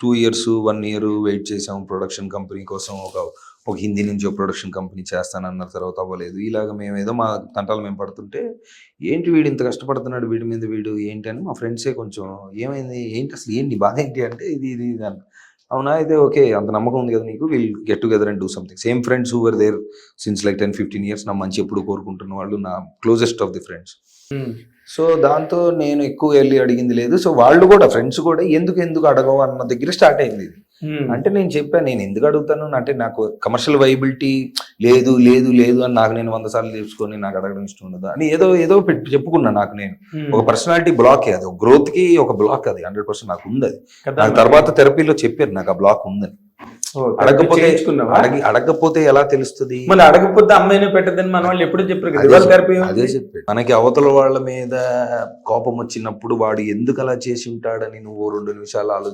2 years 1 year wait చేసాం production company కోసం. ఒక హిందీ నుంచి ఒక ప్రొడక్షన్ కంపెనీ చేస్తానన్న తర్వాత అవ్వలేదు. ఇలాగ మేమేదో మా తంటాలు మేము పడుతుంటే, ఏంటి వీడు ఇంత కష్టపడుతున్నాడు, వీడి మీద వీడు ఏంటి అని మా ఫ్రెండ్సే కొంచెం ఏమైంది? ఏంటి అసలు ఏంటి నీ బాధ ఏంటి? అంటే ఇది అని. అవునా! అయితే ఓకే. అంత నమ్మకం ఉంది కదా నీకు. Will get together and do something. Same friends who were there since like 10, 15 years నా మంచి ఎప్పుడు కోరుకుంటున్న వాళ్ళు నా closest of the friends. So దాంతో నేను ఎక్కువ వెళ్ళి అడిగింది లేదు. సో వాళ్ళు కూడా ఫ్రెండ్స్ కూడా ఎందుకు అడగవు అన్న దగ్గర స్టార్ట్ అయింది ఇది. అంటే నేను చెప్పాను, నేను ఎందుకు అడుగుతాను అంటే నాకు కమర్షియల్ వైబిలిటీ లేదు అని నాకు నేను 100 సార్లు తెలుసుకొని నాకు అడగడం ఇష్టం ఉండదు అని ఏదో చెప్పుకున్నా. నాకు నేను ఒక పర్సనాలిటీ బ్లాక్ అది, ఒక గ్రోత్ కి ఒక బ్లాక్ అది 100% నాకు ఉంది. అది నాకు తర్వాత థెరపీలో చెప్పారు నాకు ఆ బ్లాక్ ఉందని. అడగకపోతే ఎలా తెలుస్తుంది? మళ్ళీ అడగకపోతే అమ్మాయిని పెట్టదని మన వాళ్ళు ఎప్పుడు చెప్పారు. అదే చెప్పారు. మనకి అవతల వాళ్ళ మీద కోపం వచ్చినప్పుడు వాడు ఎందుకు అలా చేసి ఉంటాడని నువ్వు 2 నిమిషాలు ఆలోచించి